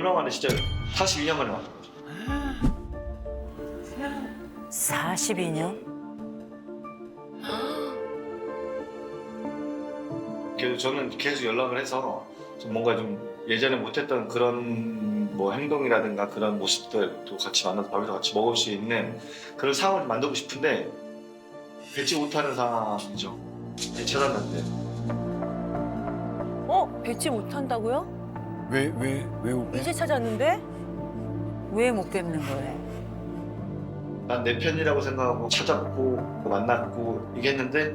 얼마 만에 진짜 42년 만에 왔어요. 42년? 그래서 저는 계속 연락을 해서 좀 뭔가 좀 예전에 못했던 그런 뭐 행동이라든가 그런 모습들도 같이 만나서 밥도 같이 먹을 수 있는 그런 상황을 만들고 싶은데 되지 못하는 상황이죠. 찾았는데 뵙지 못한다고요? 왜? 이제 찾았는데? 왜 못 뵙는 거예요? 난 내 편이라고 생각하고 찾았고 만났고 이게 했는데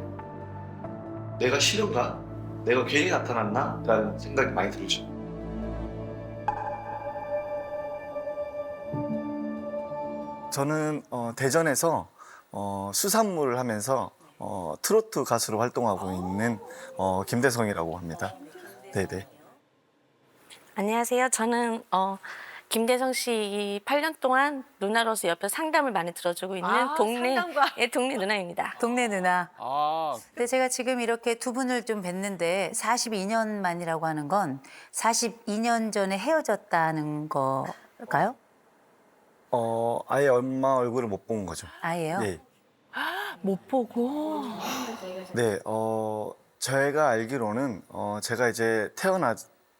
내가 싫은가? 내가 괜히 나타났나? 라는 생각이 많이 들죠. 저는 대전에서 수산물을 하면서 트로트 가수로 활동하고 있는 김대성이라고 합니다. 네네. 안녕하세요. 저는 김대성 씨 8년 동안 누나로서 옆에 상담을 많이 들어주고 있는 상담가. 동네 누나입니다. 동네 누나. 아, 근데 제가 지금 이렇게 두 분을 좀 뵀는데 42년 만이라고 하는 건 42년 전에 헤어졌다는 걸까요? 아예 엄마 얼굴을 못 본 거죠. 아예요? 네. 못 보고. 네, 제가 알기로는 제가 이제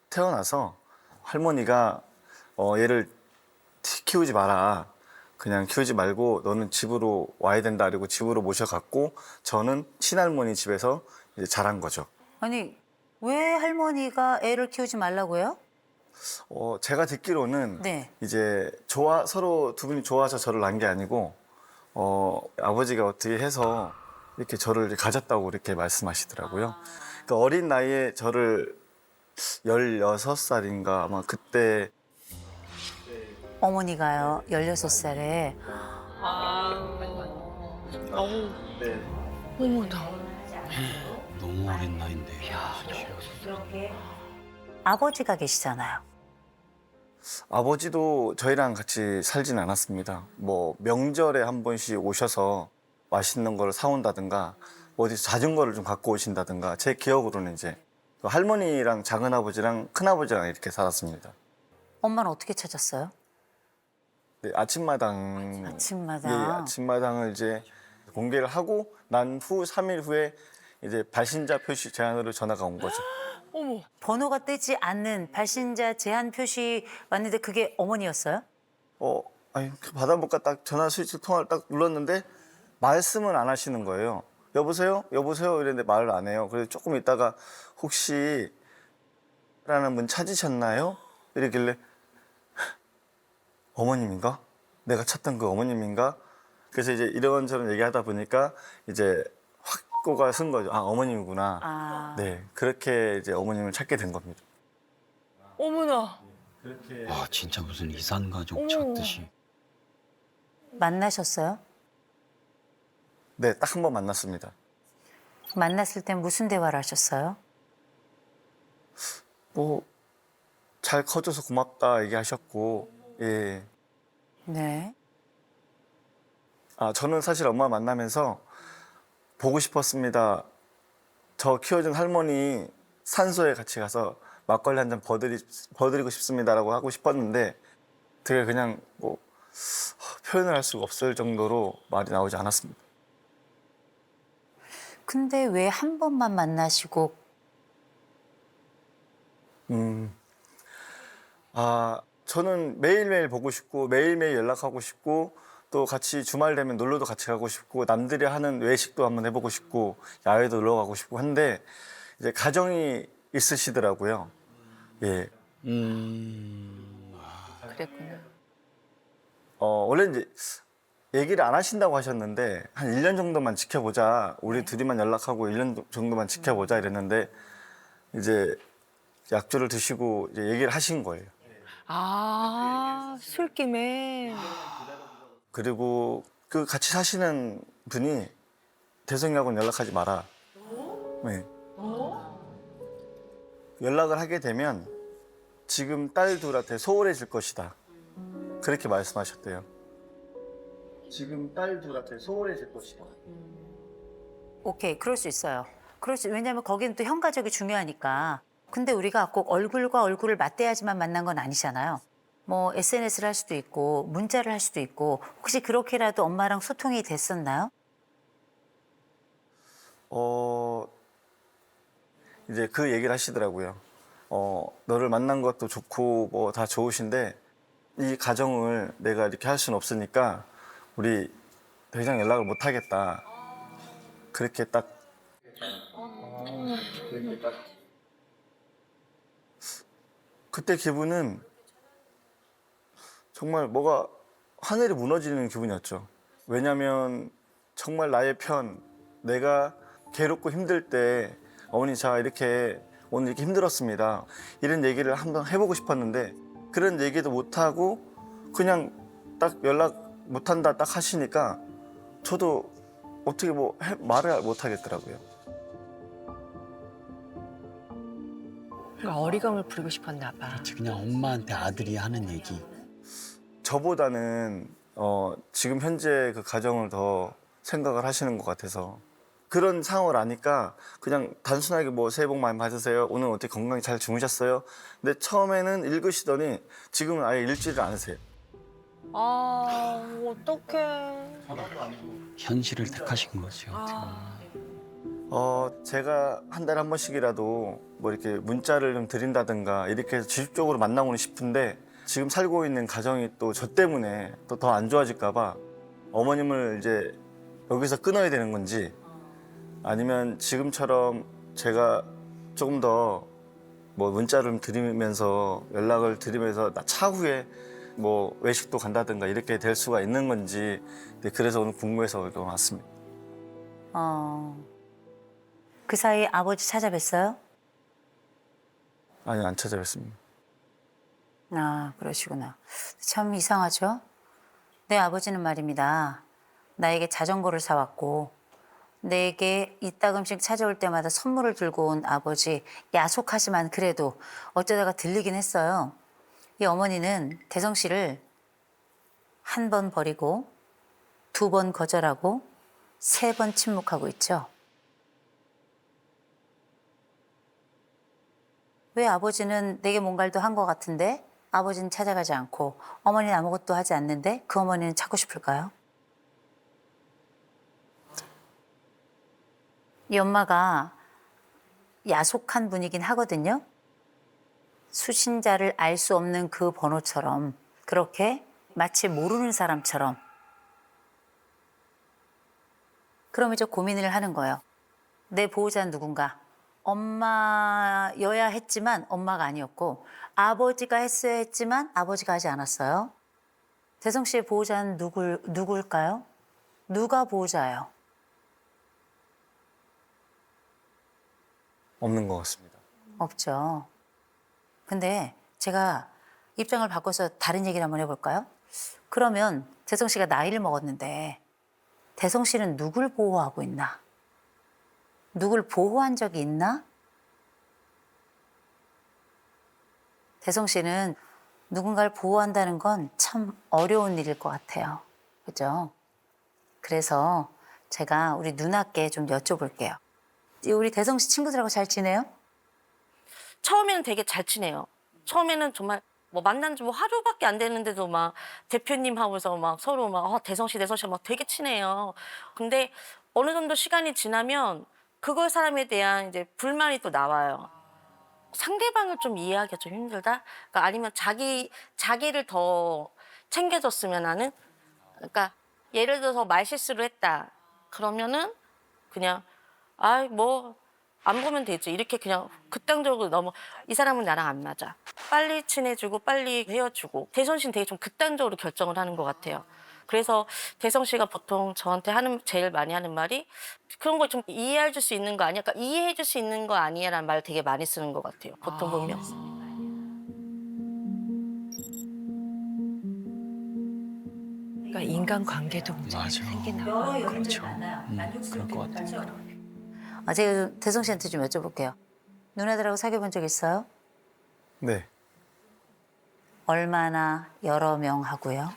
태어나서 할머니가 얘를 키우지 마라. 그냥 키우지 말고 너는 집으로 와야 된다. 그리고 집으로 모셔갖고 저는 친할머니 집에서 이제 자란 거죠. 아니 왜 할머니가 애를 키우지 말라고 해요? 제가 듣기로는 네. 이제 서로 두 분이 좋아서 저를 낳은 게 아니고 아버지가 어떻게 해서 이렇게 저를 가졌다고 이렇게 말씀하시더라고요. 그러니까 어린 나이에 저를 16살인가 아마 그때 어머니가요 16살에 네. 어머나. 너무 어린 나이인데. 아버지가 계시잖아요. 아버지도 저희랑 같이 살진 않았습니다. 뭐 명절에 한 번씩 오셔서 맛있는 거를 사온다든가 어디서 자전거를 좀 갖고 오신다든가 제 기억으로는 이제 할머니랑 작은아버지랑 큰아버지랑 이렇게 살았습니다. 엄마는 어떻게 찾았어요? 네, 아침마당 아침마당. 예, 아침마당을 이제 공개를 하고 난 후 3일 후에 이제 발신자 표시 제안으로 전화가 온 거죠. 어머. 번호가 뜨지 않는 발신자 제한 표시 왔는데 그게 어머니였어요? 아니 받아볼까 딱 전화 스위치 통화를 딱 눌렀는데 말씀은 안 하시는 거예요. 여보세요? 여보세요? 이랬는데 말을 안 해요. 그래서 조금 있다가 혹시 라는 분 찾으셨나요? 이러길래 어머님인가? 내가 찾던 그 어머님인가? 그래서 이제 이런저런 얘기하다 보니까 이제 확고가 쓴 거죠. 아, 어머님이구나. 아. 네, 그렇게 이제 어머님을 찾게 된 겁니다. 어머나. 와, 진짜 무슨 이산가족 어머. 찾듯이. 만나셨어요? 네, 딱 한 번 만났습니다. 만났을 땐 무슨 대화를 하셨어요? 뭐 잘 커져서 고맙다 얘기하셨고, 예. 네. 아, 저는 사실 엄마 만나면서 보고 싶었습니다. 저 키워준 할머니 산소에 같이 가서 막걸리 한 잔 버드리고 싶습니다라고 하고 싶었는데 되게 그냥 뭐 표현을 할 수가 없을 정도로 말이 나오지 않았습니다. 근데 왜 한 번만 만나시고 저는 매일매일 보고 싶고 매일매일 연락하고 싶고 또 같이 주말 되면 놀러도 같이 가고 싶고 남들이 하는 외식도 한번 해보고 싶고 야외도 놀러 가고 싶고 한데 이제 가정이 있으시더라고요. 예. 그랬구나. 원래 이제 얘기를 안 하신다고 하셨는데 한 1년 정도만 지켜보자. 우리 둘이만 연락하고 1년 정도만 지켜보자 이랬는데 이제 약주를 드시고 이제 얘기를 하신 거예요. 술김에. 그리고 그 같이 사시는 분이 대성이하고는 연락하지 마라. 네. 연락을 하게 되면 지금 딸 둘한테 소홀해질 것이다. 그렇게 말씀하셨대요. 지금 딸 둘한테 소홀해질 것이다. 오케이, 그럴 수 있어요. 왜냐면 거기는 또 형 가족이 중요하니까. 근데 우리가 꼭 얼굴과 얼굴을 맞대야지만 만난 건 아니잖아요. 뭐 SNS를 할 수도 있고 문자를 할 수도 있고 혹시 그렇게라도 엄마랑 소통이 됐었나요? 이제 그 얘기를 하시더라고요. 너를 만난 것도 좋고 뭐 다 좋으신데 이 가정을 내가 이렇게 할 수는 없으니까 우리 더 이상 연락을 못 하겠다. 그렇게 딱 그때 기분은 정말 뭐가 하늘이 무너지는 기분이었죠. 왜냐면 정말 나의 편, 내가 괴롭고 힘들 때 어머니 자 이렇게 오늘 이렇게 힘들었습니다. 이런 얘기를 한번 해보고 싶었는데 그런 얘기도 못하고 그냥 딱 연락 못한다 딱 하시니까 저도 어떻게 뭐 말을 못 하겠더라고요. 그러니까 어리광을 부리고 싶었나 봐. 그냥 엄마한테 아들이 하는 얘기. 저보다는 지금 현재 그 가정을 더 생각을 하시는 것 같아서 그런 상황을 아니까 그냥 단순하게 뭐 새해 복 많이 받으세요. 오늘 어떻게 건강히 잘 주무셨어요? 근데 처음에는 읽으시더니 지금은 아예 읽지를 않으세요. 아, 어떡해. 현실을 택하신 거죠. 제가 한 달에 한 번씩이라도 뭐 이렇게 문자를 좀 드린다든가 이렇게 해서 지속적으로 만나고는 싶은데 지금 살고 있는 가정이 또 저 때문에 또 더 안 좋아질까 봐 어머님을 이제 여기서 끊어야 되는 건지 아니면 지금처럼 제가 조금 더 뭐 문자를 드리면서 연락을 드리면서 차후에 뭐 외식도 간다든가 이렇게 될 수가 있는 건지 그래서 오늘 궁금해서 여기 왔습니다. 그 사이 아버지 찾아뵀어요? 아니 안 찾아뵙습니다. 아, 그러시구나. 참 이상하죠? 내 아버지는 말입니다. 나에게 자전거를 사왔고 내게 이따금씩 찾아올 때마다 선물을 들고 온 아버지 야속하지만 그래도 어쩌다가 들리긴 했어요. 이 어머니는 대성 씨를 한 번 버리고 2번 거절하고 3번 침묵하고 있죠. 왜 아버지는 내게 뭔가를 더 한 것 같은데 아버지는 찾아가지 않고 어머니는 아무것도 하지 않는데 그 어머니는 찾고 싶을까요? 이 엄마가 야속한 분이긴 하거든요. 수신자를 알 수 없는 그 번호처럼 그렇게 마치 모르는 사람처럼 그럼 이제 고민을 하는 거예요. 내 보호자는 누군가? 엄마여야 했지만 엄마가 아니었고 아버지가 했어야 했지만 아버지가 하지 않았어요. 대성 씨의 보호자는 누굴까요? 누가 보호자예요? 없는 것 같습니다. 없죠. 근데 제가 입장을 바꿔서 다른 얘기를 한번 해볼까요? 그러면 대성 씨가 나이를 먹었는데 대성 씨는 누굴 보호하고 있나? 누굴 보호한 적이 있나? 대성 씨는 누군가를 보호한다는 건 참 어려운 일일 것 같아요. 그죠? 그래서 제가 우리 누나께 좀 여쭤볼게요. 우리 대성 씨 친구들하고 잘 지내요? 처음에는 되게 잘 지내요. 처음에는 정말 뭐 만난 지 뭐 하루밖에 안 됐는데도 막 대표님 하고서 막 서로 막 대성 씨 막 되게 친해요. 근데 어느 정도 시간이 지나면 그걸 사람에 대한 이제 불만이 또 나와요. 상대방을 좀 이해하기가 좀 힘들다. 그러니까 아니면 자기를 더 챙겨줬으면 하는. 그러니까 예를 들어서 말실수를 했다. 그러면은 그냥 뭐 안 보면 되지. 이렇게 그냥 극단적으로 너무 이 사람은 나랑 안 맞아. 빨리 친해지고 빨리 헤어지고. 대성 씨는 되게 좀 극단적으로 결정을 하는 것 같아요. 그래서 대성 씨가 보통 저한테 제일 많이 하는 말이 그런 걸 좀 이해해 줄 수 있는 거 아니야? 그러니까 이해해 줄 수 있는 거 아니야? 라는 말 되게 많이 쓰는 것 같아요. 보통 보면. 그러니까 인간관계도 문제가 맞아. 생기나 봐. 그렇죠. 그럴 것 같아요. 제가 대성 씨한테 좀 여쭤볼게요. 누나들하고 사귀어 본 적 있어요? 네. 얼마나 여러 명 하고요?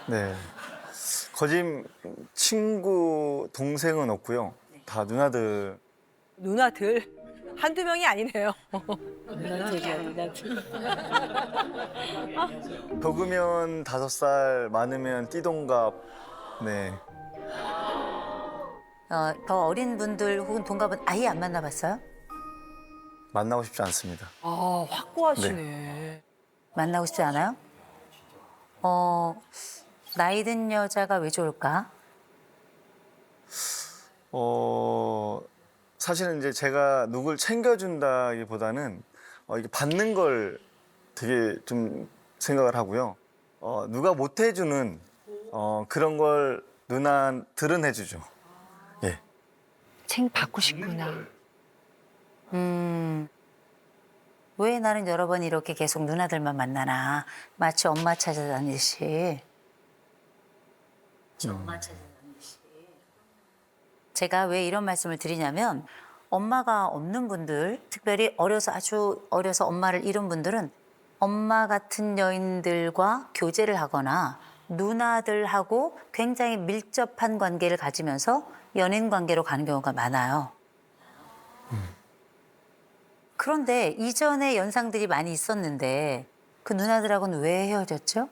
네. 거짓 친구 동생은 없고요. 다 누나들. 누나들 한두 명이 아니네요. 적으면 5살, 많으면 띠동갑. 네. 더 어린 분들 혹은 동갑은 아예 안 만나봤어요? 만나고 싶지 않습니다. 아, 확고하시네. 만나고 싶지 않아요? 나이 든 여자가 왜 좋을까? 사실은 이제 제가 누굴 챙겨준다기보다는 이게 받는 걸 되게 좀 생각을 하고요. 누가 못 해주는 그런 걸 누나들은 해주죠. 예. 받고 싶구나. 왜 나는 여러 번 이렇게 계속 누나들만 만나나? 마치 엄마 찾아다니듯이. 제가 왜 이런 말씀을 드리냐면 엄마가 없는 분들, 특별히 아주 어려서 엄마를 잃은 분들은 엄마 같은 여인들과 교제를 하거나 누나들하고 굉장히 밀접한 관계를 가지면서 연인 관계로 가는 경우가 많아요. 그런데 이전에 연상들이 많이 있었는데 그 누나들하고는 왜 헤어졌죠?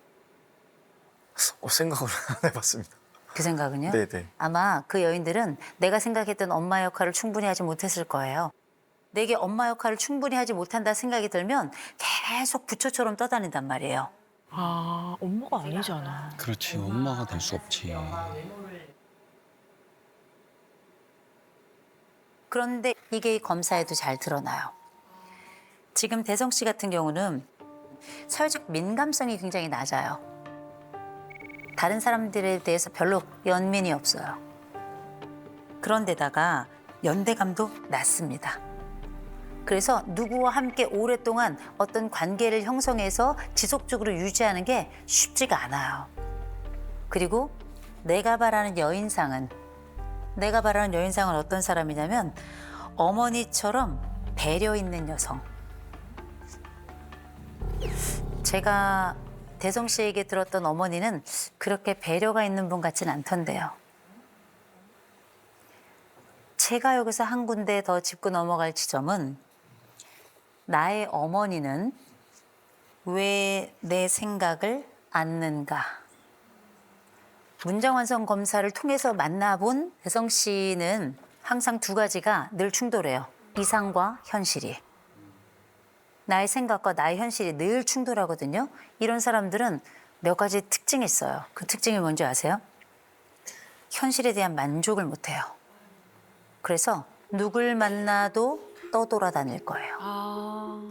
생각을 안 해봤습니다. 그 생각은요? 네네. 아마 그 여인들은 내가 생각했던 엄마 역할을 충분히 하지 못했을 거예요. 내게 엄마 역할을 충분히 하지 못한다 생각이 들면 계속 부처처럼 떠다닌단 말이에요. 아, 엄마가 아니잖아. 그렇지, 엄마가 될 수 없지. 그런데 이게 검사에도 잘 드러나요. 지금 대성 씨 같은 경우는 사회적 민감성이 굉장히 낮아요. 다른 사람들에 대해서 별로 연민이 없어요. 그런데다가 연대감도 낮습니다. 그래서 누구와 함께 오랫동안 어떤 관계를 형성해서 지속적으로 유지하는 게 쉽지가 않아요. 그리고 내가 바라는 여인상은 어떤 사람이냐면 어머니처럼 배려 있는 여성. 제가 대성 씨에게 들었던 어머니는 그렇게 배려가 있는 분 같진 않던데요. 제가 여기서 한 군데 더 짚고 넘어갈 지점은 나의 어머니는 왜 내 생각을 않는가? 문장완성 검사를 통해서 만나본 대성 씨는 항상 두 가지가 늘 충돌해요. 이상과 현실이. 나의 생각과 나의 현실이 늘 충돌하거든요. 이런 사람들은 몇 가지 특징이 있어요. 그 특징이 뭔지 아세요? 현실에 대한 만족을 못해요. 그래서 누굴 만나도 떠돌아다닐 거예요.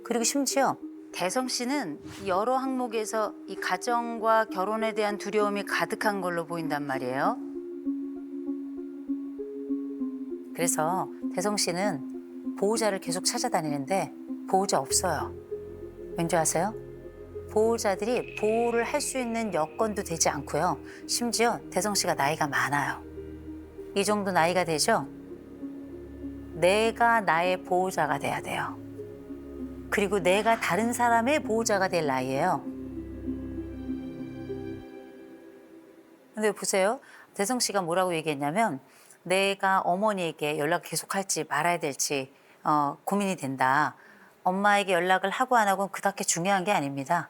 그리고 심지어 대성 씨는 여러 항목에서 이 가정과 결혼에 대한 두려움이 가득한 걸로 보인단 말이에요. 그래서 대성 씨는 보호자를 계속 찾아다니는데 보호자 없어요. 왠지 아세요? 보호자들이 보호를 할 수 있는 여건도 되지 않고요. 심지어 대성 씨가 나이가 많아요. 이 정도 나이가 되죠? 내가 나의 보호자가 돼야 돼요. 그리고 내가 다른 사람의 보호자가 될 나이예요. 근데 보세요. 대성 씨가 뭐라고 얘기했냐면 내가 어머니에게 연락 계속할지 말아야 될지 고민이 된다. 엄마에게 연락을 하고 안 하고는 그닥 중요한 게 아닙니다.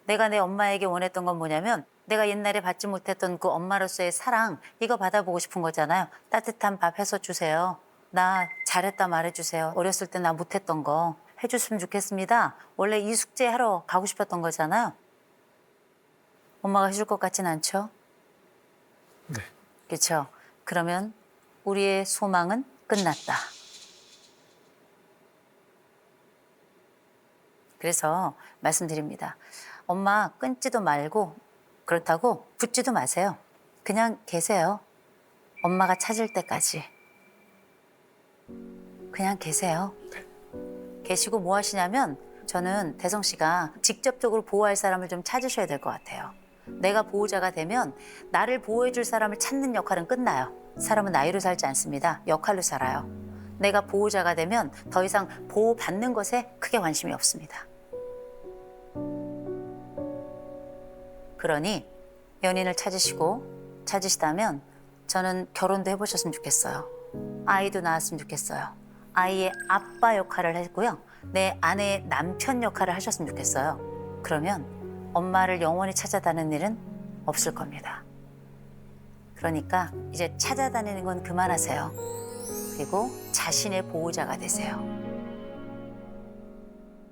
내가 내 엄마에게 원했던 건 뭐냐면 내가 옛날에 받지 못했던 그 엄마로서의 사랑 이거 받아보고 싶은 거잖아요. 따뜻한 밥 해서 주세요. 나 잘했다 말해주세요. 어렸을 때 나 못했던 거 해줬으면 좋겠습니다. 원래 이 숙제 하러 가고 싶었던 거잖아요. 엄마가 해줄 것 같진 않죠? 네. 그렇죠? 그러면 우리의 소망은 끝났다. 그래서 말씀드립니다. 엄마 끊지도 말고 그렇다고 붙지도 마세요. 그냥 계세요. 엄마가 찾을 때까지. 그냥 계세요. 계시고 뭐 하시냐면 저는 대성 씨가 직접적으로 보호할 사람을 좀 찾으셔야 될 것 같아요. 내가 보호자가 되면 나를 보호해줄 사람을 찾는 역할은 끝나요. 사람은 나이로 살지 않습니다. 역할로 살아요. 내가 보호자가 되면 더 이상 보호받는 것에 크게 관심이 없습니다. 그러니 연인을 찾으시다면 저는 결혼도 해보셨으면 좋겠어요. 아이도 낳았으면 좋겠어요. 아이의 아빠 역할을 했고요. 내 아내의 남편 역할을 하셨으면 좋겠어요. 그러면 엄마를 영원히 찾아다니는 일은 없을 겁니다. 그러니까 이제 찾아다니는 건 그만하세요. 그리고 자신의 보호자가 되세요.